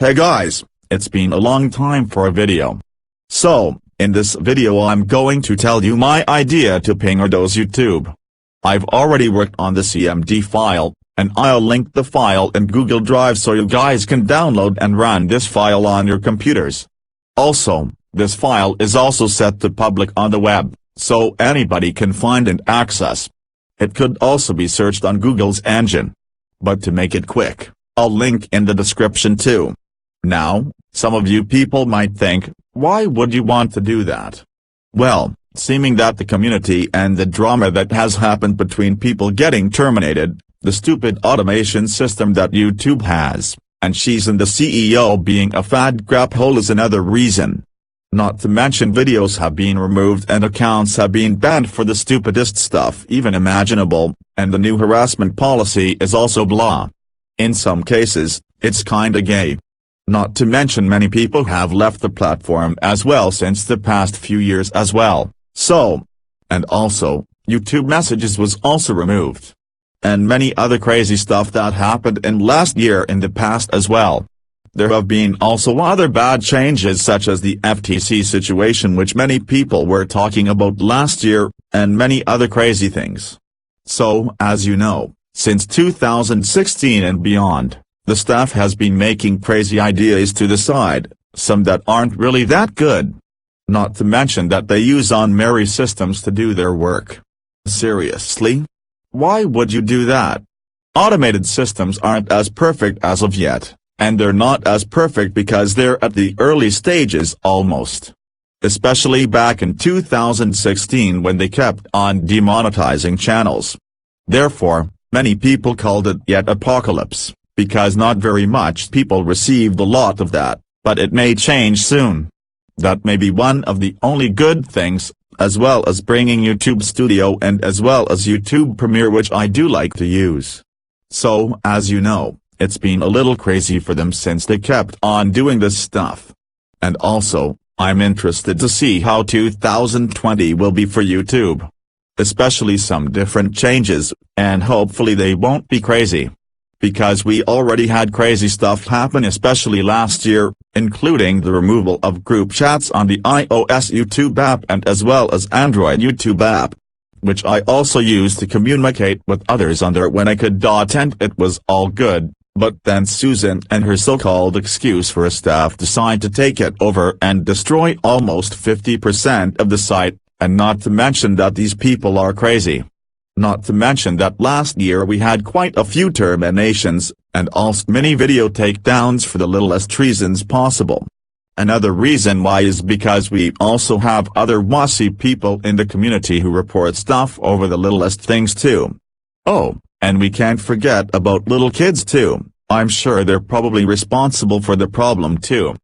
Hey guys, it's been a long time for a video. So, in this video I'm going to tell you my idea to ping or DDoS YouTube. I've already worked on the CMD file, and I'll link the file in Google Drive so you guys can download and run this file on your computers. Also, this file is also set to public on the web, so anybody can find and access. It could also be searched on Google's engine. But to make it quick, I'll link in the description too. Now, some of you people might think, why would you want to do that? Well, seeming that the community and the drama that has happened between people getting terminated, the stupid automation system that YouTube has, and she's and the CEO being a fat crap hole is another reason. Not to mention videos have been removed and accounts have been banned for the stupidest stuff even imaginable, and the new harassment policy is also blah. In some cases, it's kinda gay. Not to mention many people have left the platform as well since the past few years as well, so. And also, YouTube messages was also removed. And many other crazy stuff that happened in last year in the past as well. There have been also other bad changes such as the FTC situation which many people were talking about last year, and many other crazy things. So, as you know, since 2016 and beyond, the staff has been making crazy ideas to the side, some that aren't really that good. Not to mention that they use on-Mary systems to do their work. Seriously? Why would you do that? Automated systems aren't as perfect as of yet, and they're not as perfect because they're at the early stages almost. Especially back in 2016 when they kept on demonetizing channels. Therefore, many people called it yet apocalypse. Because not very much people received a lot of that, but it may change soon. That may be one of the only good things, as well as bringing YouTube Studio and as well as YouTube Premiere which I do like to use. So, as you know, it's been a little crazy for them since they kept on doing this stuff. And also, I'm interested to see how 2020 will be for YouTube. Especially some different changes, and hopefully they won't be crazy. Because we already had crazy stuff happen especially last year, including the removal of group chats on the iOS YouTube app and as well as Android YouTube app. Which I also used to communicate with others on there when I could. And it was all good, but then Susan and her so-called excuse for a staff decide to take it over and destroy almost 50% of the site, and not to mention that these people are crazy. Not to mention that last year we had quite a few terminations, and also many video takedowns for the littlest reasons possible. Another reason why is because we also have other wussy people in the community who report stuff over the littlest things too. Oh, and we can't forget about little kids too. I'm sure they're probably responsible for the problem too.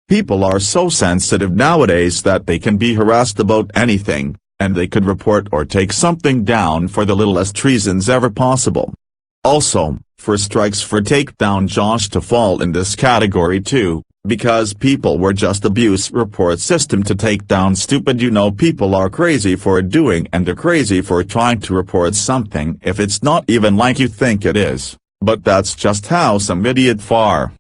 People are so sensitive nowadays that they can be harassed about anything, and they could report or take something down for the littlest reasons ever possible. Also, for strikes for takedown Josh to fall in this category too, because people were just abuse report system to take down stupid people are crazy for doing and they're crazy for trying to report something if it's not even like you think it is, but that's just how some idiot far.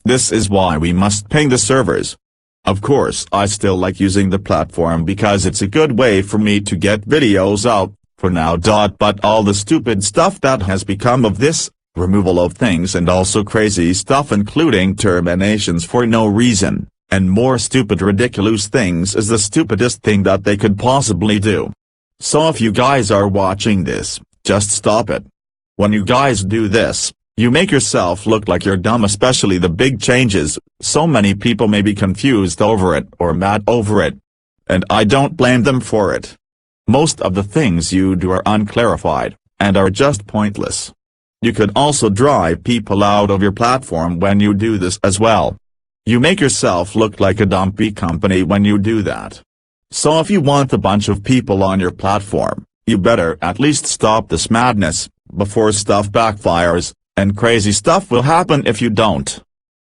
This is why we must ping the servers. Of course I still like using the platform because it's a good way for me to get videos out, for now. But all the stupid stuff that has become of this, removal of things and also crazy stuff including terminations for no reason, and more stupid ridiculous things is the stupidest thing that they could possibly do. So if you guys are watching this, just stop it. When you guys do this, you make yourself look like you're dumb, especially the big changes, so many people may be confused over it or mad over it. And I don't blame them for it. Most of the things you do are unclarified, and are just pointless. You could also drive people out of your platform when you do this as well. You make yourself look like a dumpy company when you do that. So if you want a bunch of people on your platform, you better at least stop this madness, before stuff backfires. And crazy stuff will happen if you don't.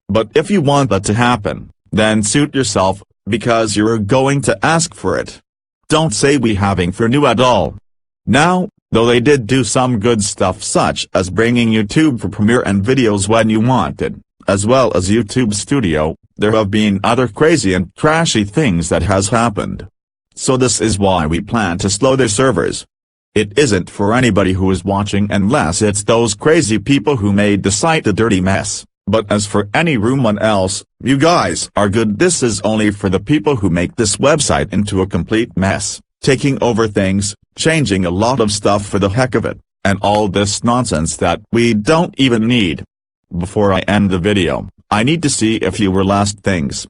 But if you want that to happen, then suit yourself, because you're going to ask for it. Don't say we having for new at all. Now, though they did do some good stuff such as bringing YouTube for Premiere and videos when you wanted, as well as YouTube Studio, there have been other crazy and trashy things that has happened. So this is why we plan to slow their servers. It isn't for anybody who is watching unless it's those crazy people who made the site a dirty mess, but as for anyone else, you guys are good. This is only for the people who make this website into a complete mess, taking over things, changing a lot of stuff for the heck of it, and all this nonsense that we don't even need. Before I end the video, I need to see a few last things.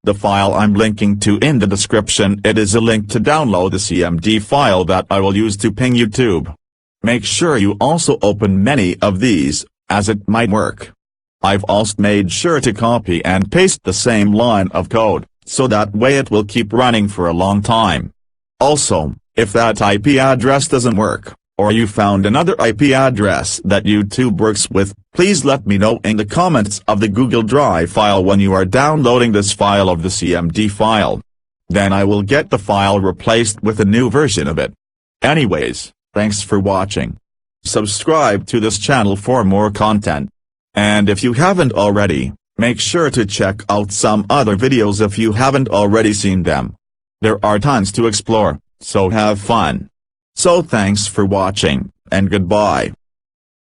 The file I'm linking to in the description, it is a link to download the CMD file that I will use to ping YouTube. Make sure you also open many of these, as it might work. I've also made sure to copy and paste the same line of code, so that way it will keep running for a long time. Also, if that IP address doesn't work, or you found another IP address that YouTube works with, please let me know in the comments of the Google Drive file when you are downloading this file of the CMD file. Then I will get the file replaced with a new version of it. Anyways, thanks for watching. Subscribe to this channel for more content. And if you haven't already, make sure to check out some other videos if you haven't already seen them. There are tons to explore, so have fun. So thanks for watching, and goodbye.